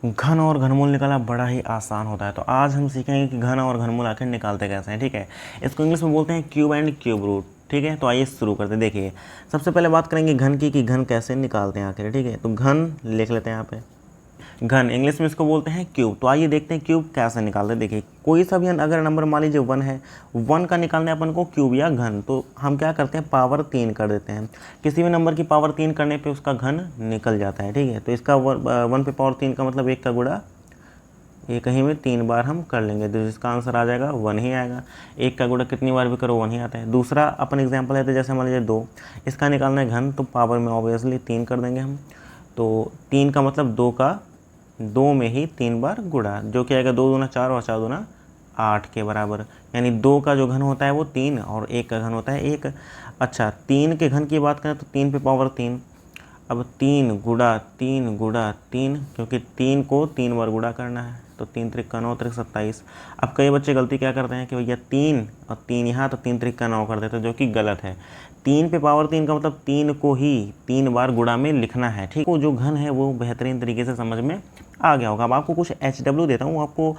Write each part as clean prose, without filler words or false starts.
घन और घनमूल निकालना बड़ा ही आसान होता है। तो आज हम सीखेंगे कि घन और घनमूल आखिर निकालते कैसे हैं। ठीक है, इसको इंग्लिश में बोलते हैं क्यूब एंड क्यूब रूट। ठीक है, तो आइए शुरू करते हैं। देखिए, सबसे पहले बात करेंगे घन की कि घन कैसे निकालते हैं आखिर। ठीक है, तो घन लिख लेते हैं यहाँ पे। घन इंग्लिश में इसको बोलते हैं क्यूब। तो आइए देखते हैं क्यूब कैसे निकालते हैं। देखिए, कोई सा भी अगर नंबर मान लीजिए 1 है, 1 का निकालना है अपन को क्यूब या घन, तो हम क्या करते हैं, पावर 3 कर देते हैं। किसी भी नंबर की पावर 3 करने पे उसका घन निकल जाता है। ठीक है, तो इसका 1 पे पावर 3 का मतलब 1 का गुणा, ये कहीं में 3 बार हम कर लेंगे तो जिसका आंसर आ जाएगा 1 ही आएगा। 1 का गुणा कितनी बार भी करो 1 ही आता है। दूसरा अपन एग्जांपल लेते हैं, जैसे मान लीजिए 2, इसका निकालना है घन, तो पावर में ऑब्वियसली 3 कर देंगे हम। तो 3 का मतलब 2 में ही 3 बार गुणा, जो कि आएगा 2 दूना 4 और 4 दूना 8 के बराबर। यानी 2 का जो घन होता है वो 3 और 1 का घन होता है 1। अच्छा, 3 के घन की बात करें तो 3 पे पावर 3, अब 3 गुणा 3, क्योंकि 3 को 3 बार गुणा करना है, तो 3 त्रिक्का 9 त्रिक 27। अब कई बच्चे गलती क्या करते हैं कि भैया 3 और 3 यहाँ, तो 3 त्रिक्का 9 कर देते हैं, जो कि गलत है। 3 पे पावर 3 का मतलब 3 को ही 3 बार गुणा में लिखना है। ठीक, वो जो घन है वो बेहतरीन तरीके से समझ में आ गया होगा। अब आपको कुछ HW देता हूँ, आपको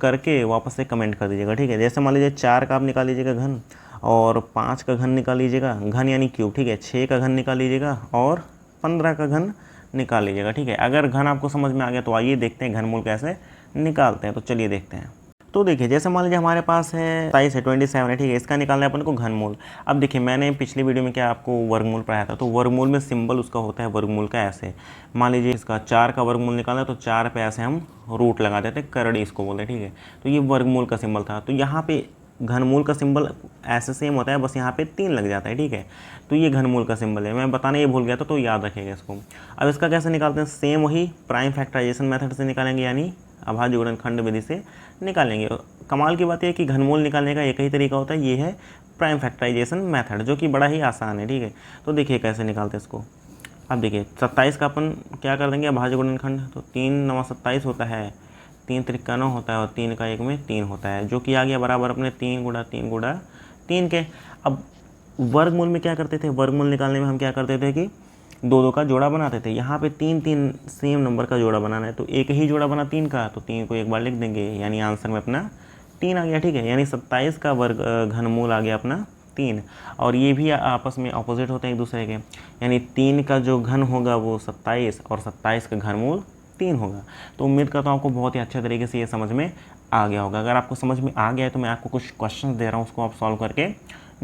करके वापस से कमेंट कर दीजिएगा। ठीक है, जैसे मान लीजिए 4 का आप निकाल लीजिएगा घन, और 5 का घन निकाल लीजिएगा, घन यानी क्यूब। ठीक है, 6 का घन निकाल लीजिएगा और 15 का घन निकाल लीजिएगा। ठीक है, अगर घन आपको समझ में आ गया तो आइए देखते हैं घनमूल कैसे निकालते हैं। तो चलिए देखते हैं। तो देखिए, जैसे मान लीजिए हमारे पास है 27 है, 27 है। ठीक है, इसका निकालना है अपन को घनमूल। अब देखिए, मैंने पिछली वीडियो में क्या आपको वर्गमूल पढ़ाया था, तो वर्गमूल में सिंबल उसका होता है वर्गमूल का ऐसे। मान लीजिए इसका 4 का वर्गमूल निकालना है, तो 4 पे ऐसे हम रूट लगा देते हैं, करड़ी इसको बोलते हैं। ठीक है, तो ये वर्गमूल का सिंबल था। तो यहाँ पे घनमूल का सिंबल ऐसे सेम होता है, बस यहाँ पे 3 लग जाता है। ठीक है, तो ये घनमूल का सिंबल है। मैं बताना ये भूल गया था, तो याद रखिएगा इसको। अब इसका कैसे निकालते हैं, सेम वही प्राइम फैक्टराइजेशन मेथड से निकालेंगे, यानी अभाज्य गुणनखंड विधि से निकालेंगे। कमाल की बात है कि घनमूल निकालने का एक ही तरीका होता है, ये है प्राइम फैक्टराइजेशन मेथड, जो कि बड़ा ही आसान है। ठीक है, तो देखिए कैसे निकालते हैं इसको। अब देखिए 27 का अपन क्या कर देंगे, अभाज्य गुणनखंड, तो 3 9 27 होता है, 3 त्रिक्का 9 होता है, और 3 का 1 में 3 होता है, जो कि आ गया बराबर अपने 3 गुणा 3 गुणा 3 के। अब वर्गमूल में क्या करते थे, वर्गमूल निकालने में हम क्या करते थे कि 2 का जोड़ा बनाते थे। यहाँ पे 3 सेम नंबर का जोड़ा बनाना है, तो एक ही जोड़ा बना 3 का, तो 3 को एक बार लिख देंगे, यानी आंसर में अपना 3 आ गया। ठीक है, यानी 27 का वर्ग घनमूल आ गया अपना 3। और ये भी आपस में अपोजिट होते हैं एक दूसरे के, यानी 3 का जो घन होगा वो 27 और 27 का घनमूल 3 होगा। तो उम्मीद करता हूँ आपको बहुत ही अच्छे तरीके से ये समझ में आ गया होगा। अगर आपको समझ में आ गया है तो मैं आपको कुछ क्वेश्चन दे रहा हूँ, उसको आप सॉल्व करके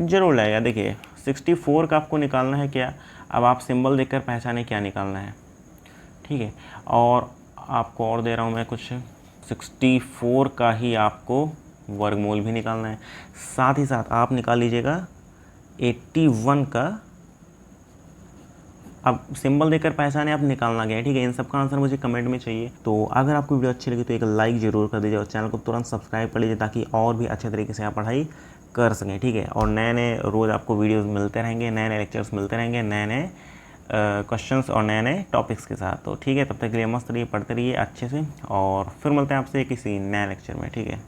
जरूर लाएगा। देखिए 64 का आपको निकालना है क्या, अब आप सिंबल देखकर पहचाने क्या निकालना है। ठीक है, और आपको और दे रहा हूँ मैं कुछ, 64 का ही आपको वर्गमूल भी निकालना है। साथ ही साथ आप निकाल लीजिएगा 81 का, अब सिंबल देकर पहचाने आप निकालना गया है। ठीक है, इन सब का आंसर मुझे कमेंट में चाहिए। तो अगर आपको वीडियो अच्छी लगी तो एक लाइक जरूर कर दीजिए और चैनल को तुरंत सब्सक्राइब कर लीजिए, ताकि और भी अच्छे तरीके से आप पढ़ाई कर सकें। ठीक है, और नए नए रोज़ आपको वीडियोस मिलते रहेंगे, नए नए लेक्चर्स मिलते रहेंगे, नए नए क्वेश्चंस और नए नए टॉपिक्स के साथ। तो ठीक है, तब तक के लिए मस्त रहिए, पढ़ते रहिए अच्छे से, और फिर मिलते हैं आपसे किसी नए लेक्चर में। ठीक है।